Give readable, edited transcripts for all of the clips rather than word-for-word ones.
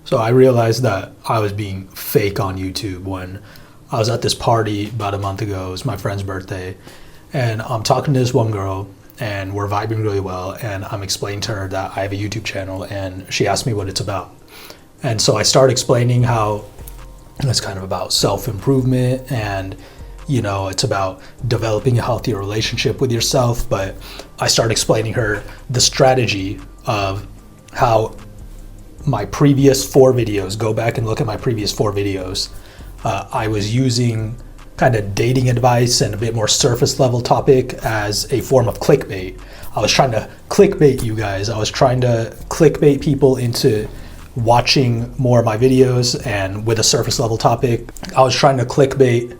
So I realized that I was being fake on YouTube when I was at this party about a month ago. It was my friend's birthday. And I'm talking to this one girl and we're vibing really well. And I'm explaining to her that I have a YouTube channel and she asked me what it's about. And so I started explaining how it's kind of about self-improvement and it's about developing a healthier relationship with yourself. But I started explaining her the strategy of how my previous 4 videos, go back and look at my previous 4 videos, I was using kind of dating advice and a bit more surface level topic as a form of clickbait. I was trying to clickbait you guys. I was trying to clickbait people into watching more of my videos, and with a surface level topic, I was trying to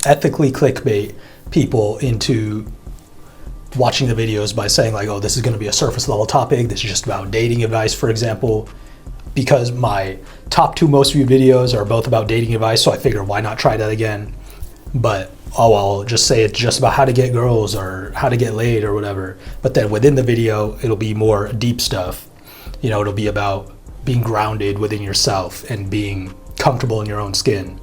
ethically clickbait people into watching the videos by saying like, oh, this is going to be a surface level topic. This is just about dating advice, for example. Because my top 2 most viewed videos are both about dating advice, so I figured why not try that again. But I'll just say it's just about how to get girls or how to get laid or whatever. But then within the video, it'll be more deep stuff. It'll be about being grounded within yourself and being comfortable in your own skin.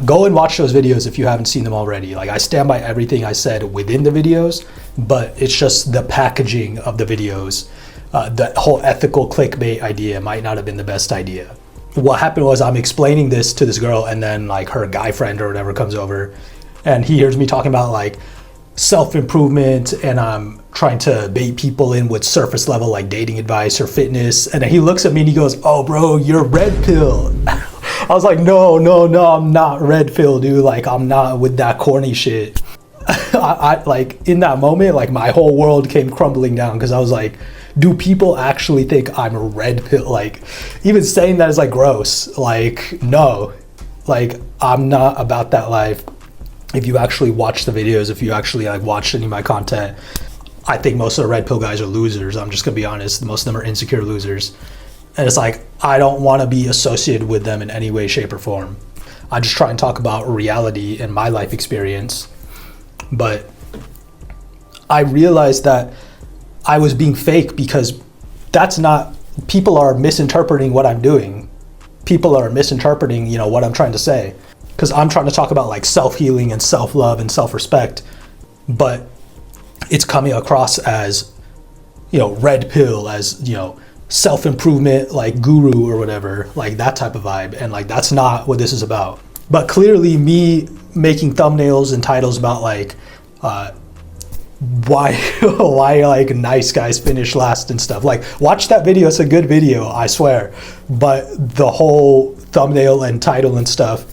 Go and watch those videos if you haven't seen them already. Like, I stand by everything I said within the videos, but it's just the packaging of the videos. The whole ethical clickbait idea might not have been the best idea. What happened was I'm explaining this to this girl, and then like her guy friend or whatever comes over and he hears me talking about like self-improvement, and I'm trying to bait people in with surface level like dating advice or fitness. And then he looks at me and he goes, "Oh bro, you're red pill." I was like, no, I'm not red pill, dude. Like, I'm not with that corny shit. I like in that moment, like my whole world came crumbling down, because I was like, do people actually think I'm a red pill? Like, even saying that is like gross. Like, no, like I'm not about that life. If you actually watch the videos, if you actually like watch any of my content, I think most of the red pill guys are losers. I'm just gonna be honest. Most of them are insecure losers. And it's like, I don't want to be associated with them in any way, shape, or form. I just try and talk about reality and my life experience. But I realized that I was being fake, because people are misinterpreting what I'm doing. People are misinterpreting, what I'm trying to say. Because I'm trying to talk about like self-healing and self-love and self-respect, but it's coming across as, red pill, as, self-improvement, like guru or whatever, like that type of vibe. And like, that's not what this is about. But clearly me making thumbnails and titles about like, why like nice guys finish last and stuff. Like, watch that video. It's a good video, I swear. But the whole thumbnail and title and stuff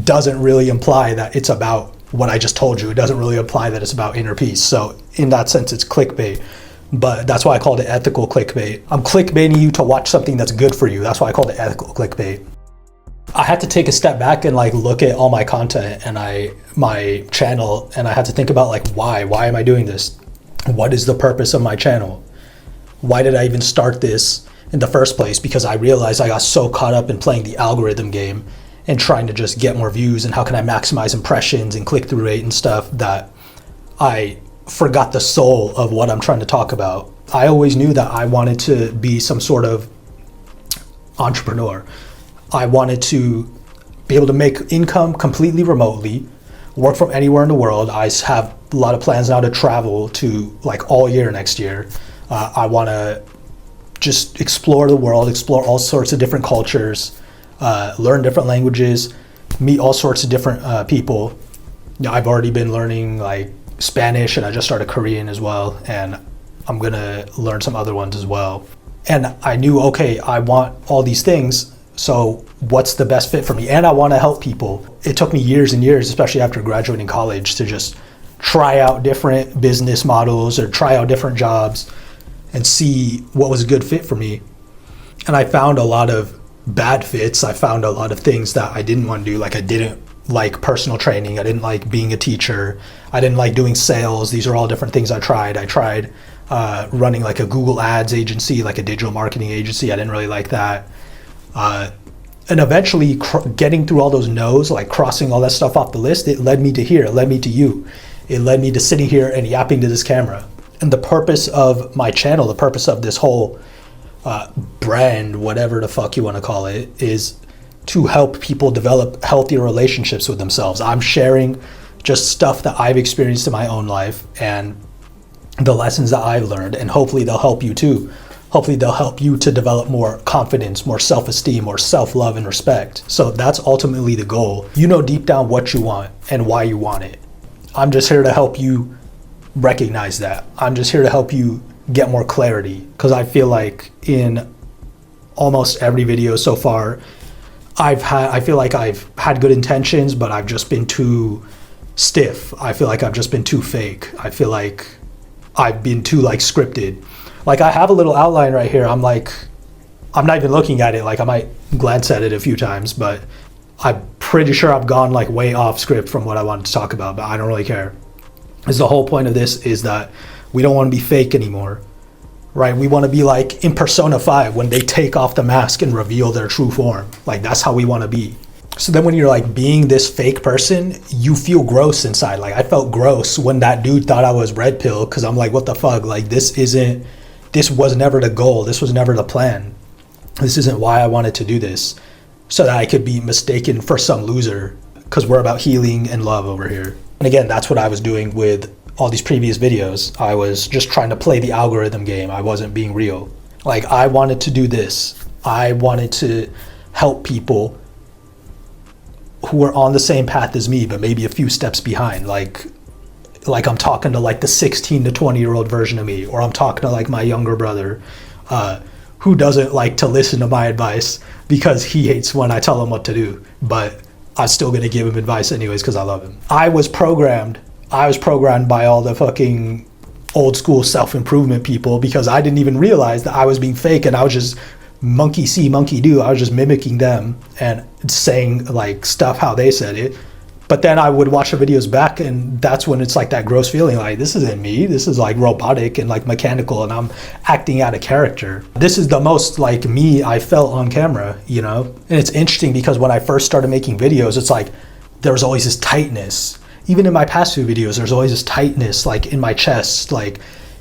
doesn't really imply that it's about what I just told you. It doesn't really imply that it's about inner peace. So in that sense, it's clickbait. But that's why I called it ethical clickbait. I'm clickbaiting you to watch something that's good for you. That's why I called it ethical clickbait. I had to take a step back and like look at all my content and my channel, and I had to think about like, why am I doing this? What is the purpose of my channel? Why did I even start this in the first place? Because I realized I got so caught up in playing the algorithm game and trying to just get more views and how can I maximize impressions and click-through rate and stuff, that I forgot the soul of what I'm trying to talk about. I always knew that I wanted to be some sort of entrepreneur. I wanted to be able to make income completely remotely, work from anywhere in the world. I have a lot of plans now to travel to like all year next year. I want to just explore the world, explore all sorts of different cultures, learn different languages, meet all sorts of different people. I've already been learning like Spanish, and I just started Korean as well, and I'm gonna learn some other ones as well. And I knew, okay, I want all these things, so what's the best fit for me? And I want to help people. It took me years and years, especially after graduating college, to just try out different business models or try out different jobs and see what was a good fit for me. And I found a lot of bad fits. I found a lot of things that I didn't want to do. Like, I didn't like personal training. I didn't like being a teacher. I didn't like doing sales. These are all different things I tried. I tried running like a Google Ads agency, like a digital marketing agency. I didn't really like that. And eventually getting through all those no's, like crossing all that stuff off the list, it led me to here. It led me to you. It led me to sitting here and yapping to this camera. And the purpose of my channel, the purpose of this whole brand, whatever the fuck you want to call it, is to help people develop healthier relationships with themselves. I'm sharing just stuff that I've experienced in my own life and the lessons that I've learned, and hopefully they'll help you too. Hopefully they'll help you to develop more confidence, more self-esteem, more self-love and respect. So that's ultimately the goal. You know deep down what you want and why you want it. I'm just here to help you recognize that. I'm just here to help you get more clarity, because I feel like in almost every video so far, I feel like I've had good intentions, but I've just been too stiff. I feel like I've just been too fake. I feel like I've been too like scripted. Like I have a little outline right here. I'm not even looking at it. Like I might glance at it a few times, but I'm pretty sure I've gone like way off script from what I wanted to talk about, but I don't really care. Because the whole point of this is that we don't want to be fake anymore, right? We want to be like in Persona 5 when they take off the mask and reveal their true form. Like that's how we want to be. So then when you're like being this fake person, you feel gross inside. Like I felt gross when that dude thought I was red pill, because I'm like, what the fuck? Like this was never the goal. This was never the plan. This isn't why I wanted to do this, so that I could be mistaken for some loser, because we're about healing and love over here. And again, that's what I was doing with all these previous videos. I was just trying to play the algorithm game. I wasn't being real. Like I wanted to do this. I wanted to help people who are on the same path as me, but maybe a few steps behind. Like I'm talking to like the 16 to 20-year-old version of me, or I'm talking to like my younger brother, who doesn't like to listen to my advice because he hates when I tell him what to do, but I'm still gonna give him advice anyways because I love him. I was programmed by all the fucking old school self-improvement people, because I didn't even realize that I was being fake, and I was just monkey see, monkey do. I was just mimicking them and saying like stuff how they said it. But then I would watch the videos back, and that's when it's like that gross feeling, like this isn't me, this is like robotic and like mechanical, and I'm acting out a character. This is the most like me I felt on camera, you know? And it's interesting because when I first started making videos, it's like there was always this tightness. Even in my past few videos, there's always this tightness like in my chest, like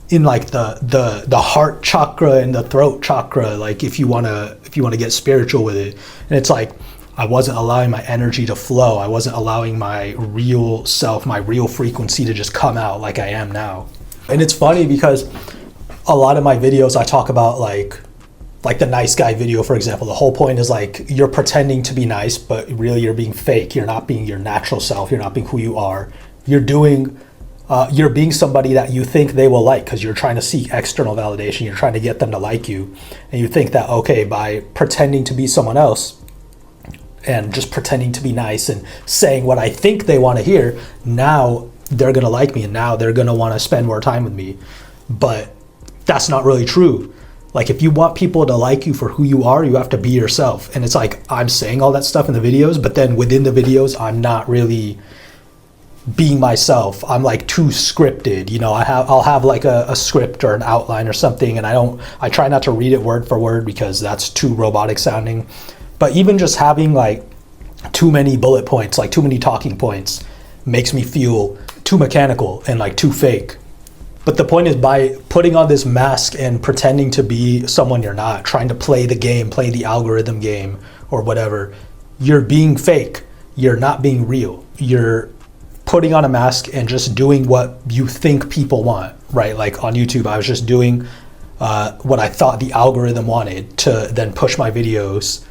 in like the heart chakra and the throat chakra, like if you wanna get spiritual with it. And it's like I wasn't allowing my energy to flow. I wasn't allowing my real self, my real frequency to just come out like I am now. And it's funny because a lot of my videos I talk about like the nice guy video, for example. The whole point is like you're pretending to be nice, but really you're being fake. You're not being your natural self. You're not being who you are. You're being somebody that you think they will like, because you're trying to seek external validation. You're trying to get them to like you. And you think that, okay, by pretending to be someone else and just pretending to be nice and saying what I think they want to hear, now they're going to like me, and now they're going to want to spend more time with me. But that's not really true. Like if you want people to like you for who you are, you have to be yourself. And it's like I'm saying all that stuff in the videos, but then within the videos, I'm not really being myself. I'm like too scripted, you know. I'll have like a script or an outline or something, and I try not to read it word for word because that's too robotic sounding. But even just having like too many bullet points, like too many talking points, makes me feel too mechanical and like too fake. But the point is, by putting on this mask and pretending to be someone you're not, trying to play the game, play the algorithm game or whatever, you're being fake. You're not being real. You're putting on a mask and just doing what you think people want, right? Like on YouTube, I was just doing what I thought the algorithm wanted to then push my videos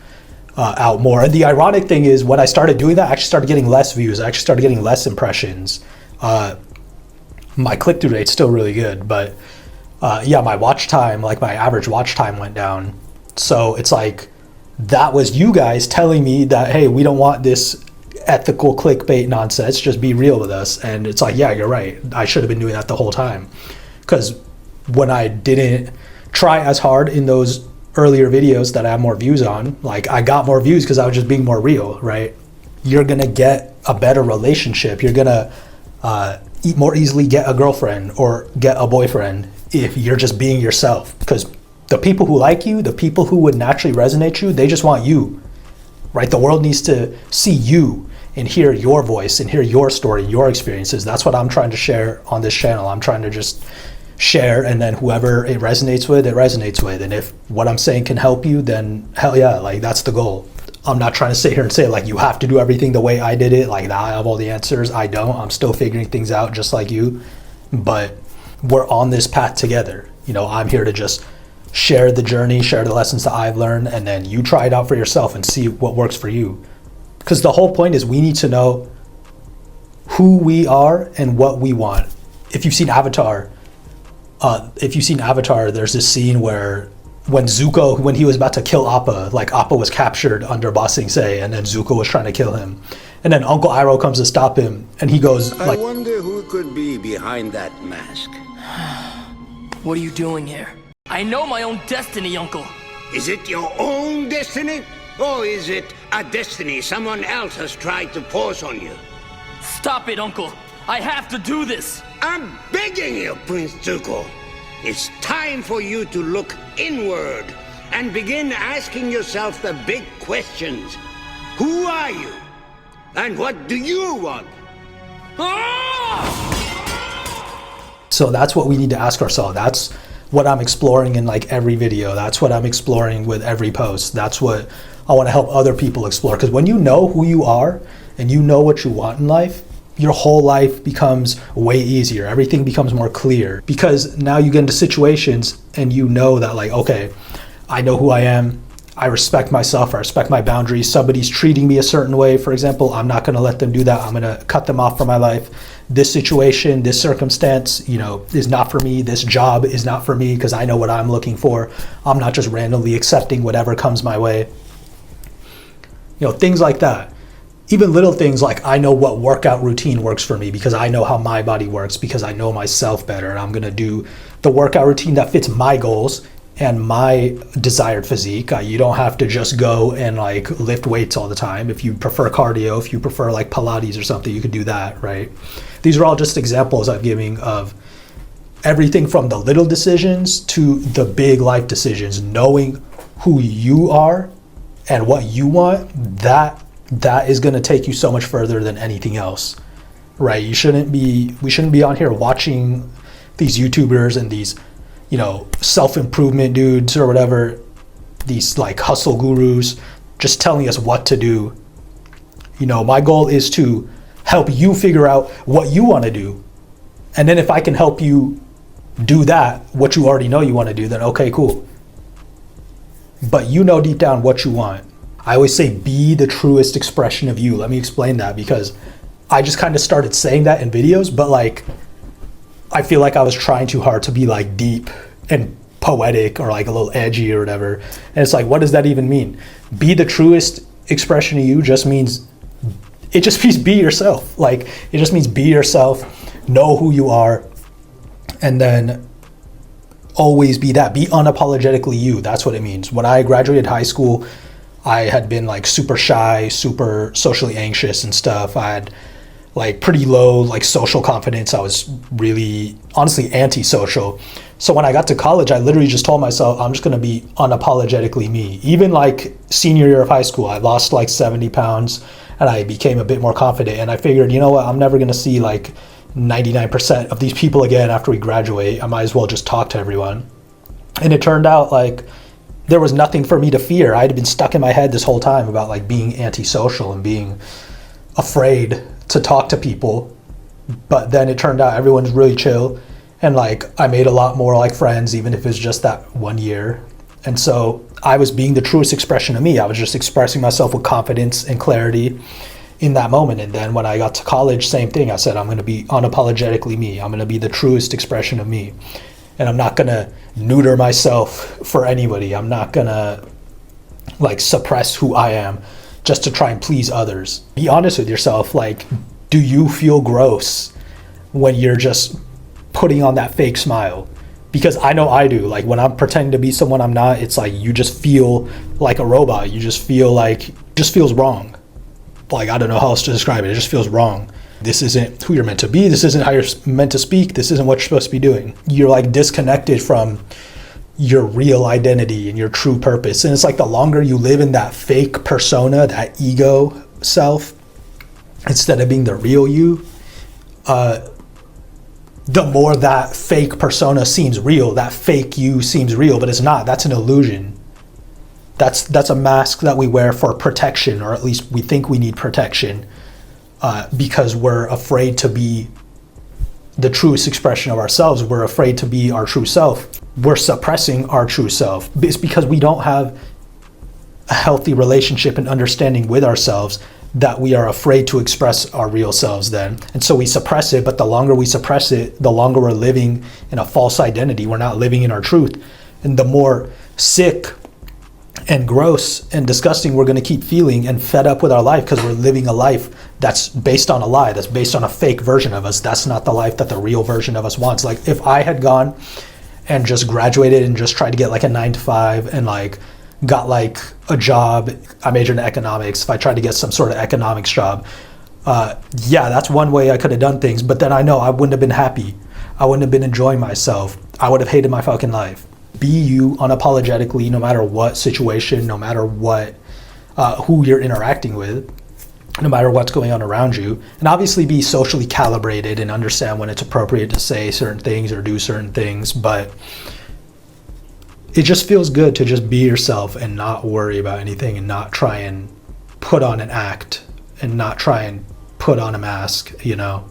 out more. And the ironic thing is, when I started doing that, I actually started getting less views. I actually started getting less impressions. My click-through rate's still really good, but yeah, my watch time, like my average watch time went down. So it's like, that was you guys telling me that, hey, we don't want this ethical clickbait nonsense, just be real with us. And it's like, yeah, you're right. I should have been doing that the whole time. Because when I didn't try as hard in those earlier videos that I have more views on, like I got more views because I was just being more real, right? You're gonna get a better relationship. You're gonna more easily get a girlfriend or get a boyfriend if you're just being yourself. Because the people who like you, the people who would naturally resonate you, they just want you, right? The world needs to see you and hear your voice and hear your story, your experiences. That's what I'm trying to share on this channel. I'm trying to just share, and then whoever it resonates with, it resonates with. And if what I'm saying can help you, then hell yeah, like that's the goal. I'm not trying to sit here and say like you have to do everything the way I did it, like I have all the answers. I don't. I'm still figuring things out just like you. But we're on this path together. I'm here to just share the journey, share the lessons that I've learned, and then you try it out for yourself and see what works for you. Because the whole point is we need to know who we are and what we want. If you've seen Avatar, there's this scene where when Zuko, when he was about to kill Appa, like Appa was captured under Ba Sing Se, and then Zuko was trying to kill him. And then Uncle Iroh comes to stop him, and he goes like, I wonder who could be behind that mask. What are you doing here? I know my own destiny, Uncle. Is it your own destiny? Or is it a destiny someone else has tried to force on you? Stop it, Uncle. I have to do this. I'm begging you, Prince Zuko. It's time for you to look inward and begin asking yourself the big questions. Who are you? And what do you want? So that's what we need to ask ourselves. That's what I'm exploring in like every video. That's what I'm exploring with every post. That's what I want to help other people explore. Because when you know who you are and you know what you want in life, your whole life becomes way easier. Everything becomes more clear because now you get into situations and you know that like, okay, I know who I am. I respect myself. I respect my boundaries. Somebody's treating me a certain way, for example, I'm not going to let them do that. I'm going to cut them off from my life. This situation, this circumstance, is not for me. This job is not for me because I know what I'm looking for. I'm not just randomly accepting whatever comes my way. Things like that. Even little things like I know what workout routine works for me because I know how my body works, because I know myself better, and I'm going to do the workout routine that fits my goals and my desired physique. You don't have to just go and like lift weights all the time. If you prefer cardio, if you prefer like Pilates or something, you could do that, right? These are all just examples I'm giving of everything from the little decisions to the big life decisions. Knowing who you are and what you want, that is going to take you so much further than anything else, right? We shouldn't be on here watching these YouTubers and these self-improvement dudes or whatever, these like hustle gurus just telling us what to do. My goal is to help you figure out what you want to do, and then if I can help you do that, what you already know you want to do, then okay, cool. But deep down what you want. I always say be the truest expression of you. Let me explain that, because I just kind of started saying that in videos, but like I feel like I was trying too hard to be like deep and poetic or like a little edgy or whatever. And it's like, what does that even mean? Be the truest expression of you just means be yourself. Like it just means be yourself, know who you are, and then always be that. Be unapologetically you. That's what it means. When I graduated high school, I had been like super shy, super socially anxious and stuff. I had like pretty low like social confidence. I was really honestly antisocial. So when I got to college, I literally just told myself I'm just going to be unapologetically me. Even like senior year of high school, I lost like 70 pounds and I became a bit more confident. And I figured, what, I'm never going to see like 99% of these people again after we graduate. I might as well just talk to everyone. And it turned out like there was nothing for me to fear. I had been stuck in my head this whole time about like being antisocial and being afraid to talk to people. But then it turned out everyone's really chill, and like I made a lot more like friends, even if it's just that 1 year. And so I was being the truest expression of me. I was just expressing myself with confidence and clarity in that moment. And then when I got to college, same thing. I said I'm going to be unapologetically me. I'm going to be the truest expression of me, and I'm not going to neuter myself for anybody. I'm not going to like suppress who I am just to try and please others. Be honest with yourself. Like, do you feel gross when you're just putting on that fake smile? Because I know I do. Like when I'm pretending to be someone I'm not, it's like you just feel like a robot. You just feel like, just feels wrong. Like, I don't know how else to describe it. It just feels wrong. This isn't who you're meant to be. This isn't how you're meant to speak. This isn't what you're supposed to be doing. You're like disconnected from your real identity and your true purpose. And it's like the longer you live in that fake persona, that ego self, instead of being the real you, the more that fake persona seems real, that fake you seems real, but it's not. That's an illusion. That's a mask that we wear for protection, or at least we think we need protection, because we're afraid to be the truest expression of ourselves. We're afraid to be our true self. We're suppressing our true self. It's because we don't have a healthy relationship and understanding with ourselves that we are afraid to express our real selves then. And so we suppress it, but the longer we suppress it, the longer we're living in a false identity. We're not living in our truth. And the more sick and gross and disgusting we're going to keep feeling and fed up with our life, because we're living a life that's based on a lie, that's based on a fake version of us. That's not the life that the real version of us wants. Like if I had gone and just graduated and just tried to get like a 9-to-5 and like got like a job, I majored in economics, if I tried to get some sort of economics job, yeah, that's one way I could have done things, but then I know I wouldn't have been happy. I wouldn't have been enjoying myself. I would have hated my fucking life. Be you unapologetically, no matter what situation, no matter what, who you're interacting with, no matter what's going on around you. And obviously be socially calibrated and understand when it's appropriate to say certain things or do certain things. But it just feels good to just be yourself and not worry about anything and not try and put on an act and not try and put on a mask, you know.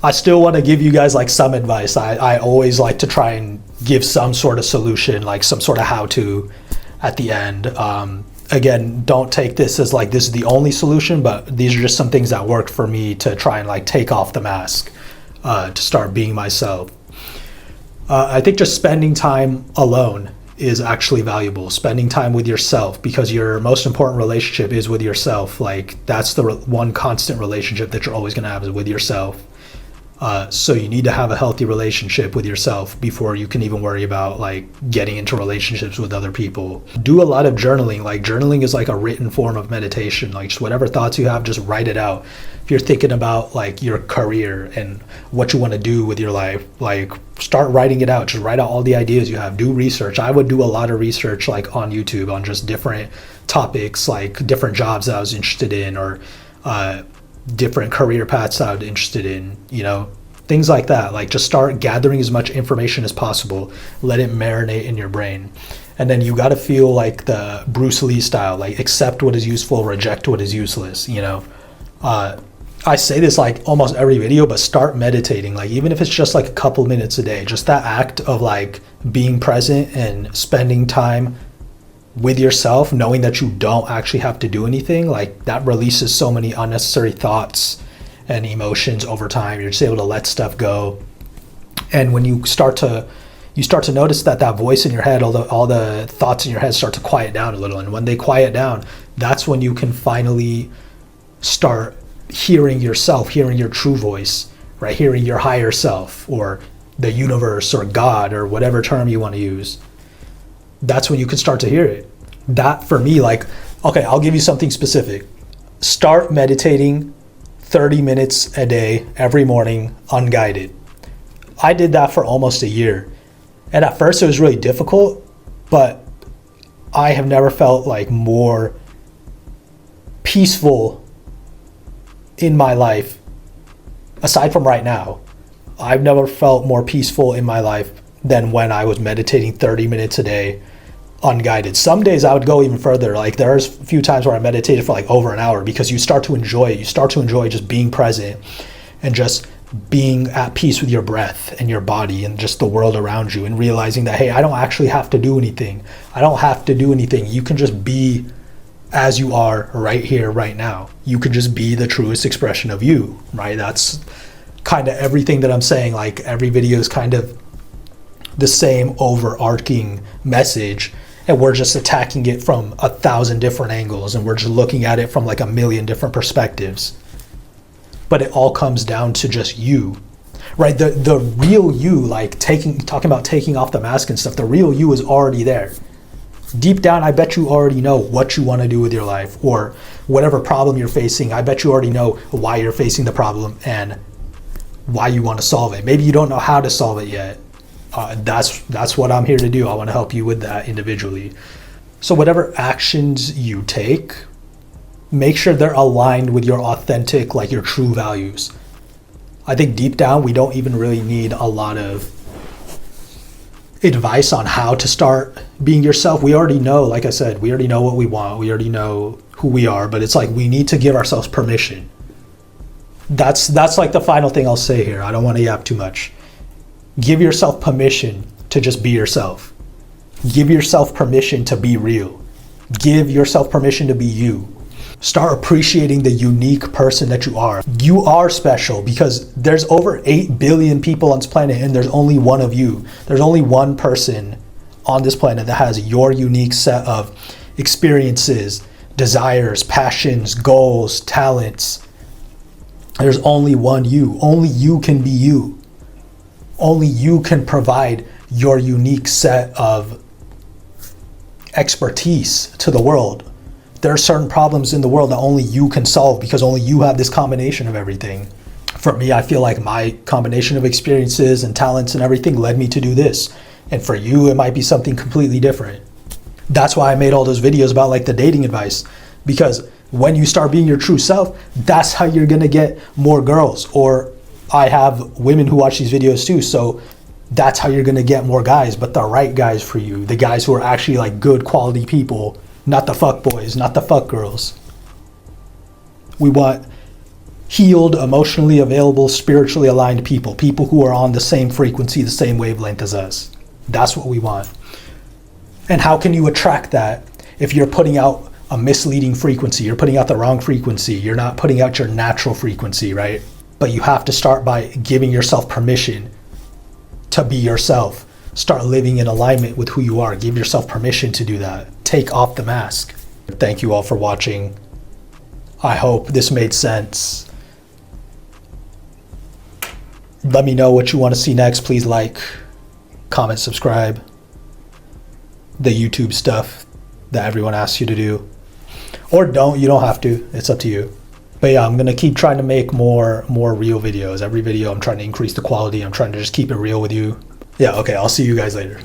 I still want to give you guys like some advice. I always like to try and give some sort of solution, like some sort of how-to at the end. Again, don't take this as like this is the only solution, but these are just some things that worked for me to try and like take off the mask, to start being myself. I think just spending time alone is actually valuable. Spending time with yourself, because your most important relationship is with yourself. Like that's the one constant relationship that you're always going to have is with yourself. So you need to have a healthy relationship with yourself before you can even worry about like getting into relationships with other people. Do a lot of journaling. Like journaling is like a written form of meditation. Like just whatever thoughts you have, just write it out. If you're thinking about like your career and what you want to do with your life, like start writing it out. Just write out all the ideas you have. Do research. I would do a lot of research like on YouTube on just different topics, like different jobs that I was interested in, or different career paths I was interested in, you know, things like that. Like just start gathering as much information as possible. Let it marinate in your brain. And then you got to feel like the Bruce Lee style, like accept what is useful, reject what is useless, you know. I say this like almost every video, but start meditating. Like even if it's just like a couple minutes a day, just that act of like being present and spending time with yourself, knowing that you don't actually have to do anything, like that releases so many unnecessary thoughts and emotions over time. You're just able to let stuff go. And when you start to notice that voice in your head, all the thoughts in your head start to quiet down a little. And when they quiet down, that's when you can finally start hearing yourself, hearing your true voice, right? Hearing your higher self or the universe or God or whatever term you want to use. That's when you can start to hear it. That for me, like, okay, I'll give you something specific. Start meditating 30 minutes a day, every morning, unguided. I did that for almost a year. And at first it was really difficult, but I have never felt like more peaceful in my life, aside from right now. I've never felt more peaceful in my life than when I was meditating 30 minutes a day, unguided. Some days I would go even further. Like there's a few times where I meditated for like over an hour, because you start to enjoy it. You start to enjoy just being present and just being at peace with your breath and your body and just the world around you, and realizing that, hey, I don't actually have to do anything. I don't have to do anything. You can just be as you are right here, right now. You can just be the truest expression of you, right? That's kind of everything that I'm saying. Like every video is kind of the same overarching message, and we're just attacking it from 1,000 different angles, and we're just looking at it from like a million different perspectives. But it all comes down to just you, right? The real you, like talking about taking off the mask and stuff, the real you is already there. Deep down, I bet you already know what you want to do with your life, or whatever problem you're facing. I bet you already know why you're facing the problem and why you want to solve it. Maybe you don't know how to solve it yet. That's what I'm here to do. I want to help you with that individually. So whatever actions you take, make sure they're aligned with your authentic, like your true values. I think deep down, we don't even really need a lot of advice on how to start being yourself. We already know, like I said, we already know what we want. We already know who we are, but it's like we need to give ourselves permission. That's like the final thing I'll say here. I don't want to yap too much. Give yourself permission to just be yourself. Give yourself permission to be real. Give yourself permission to be you. Start appreciating the unique person that you are. You are special because there's over 8 billion people on this planet and there's only one of you. There's only one person on this planet that has your unique set of experiences, desires, passions, goals, talents. There's only one you. Only you can be you. Only you can provide your unique set of expertise to the world. There are certain problems in the world that only you can solve because only you have this combination of everything. For me, I feel like my combination of experiences and talents and everything led me to do this. And for you, it might be something completely different. That's why I made all those videos about like the dating advice, because when you start being your true self, that's how you're gonna get more girls. Or I have women who watch these videos too, so that's how you're gonna get more guys, but the right guys for you, the guys who are actually like good quality people, not the fuck boys, not the fuck girls. We want healed, emotionally available, spiritually aligned people, people who are on the same frequency, the same wavelength as us. That's what we want. And how can you attract that if you're putting out a misleading frequency? You're putting out the wrong frequency. You're not putting out your natural frequency, right? But you have to start by giving yourself permission to be yourself. Start living in alignment with who you are. Give yourself permission to do that. Take off the mask. Thank you all for watching. I hope this made sense. Let me know what you want to see next. Please like, comment, subscribe. The YouTube stuff that everyone asks you to do. Or don't, you don't have to. It's up to you. But yeah, I'm going to keep trying to make more real videos. Every video I'm trying to increase the quality. I'm trying to just keep it real with you. Yeah, okay, I'll see you guys later.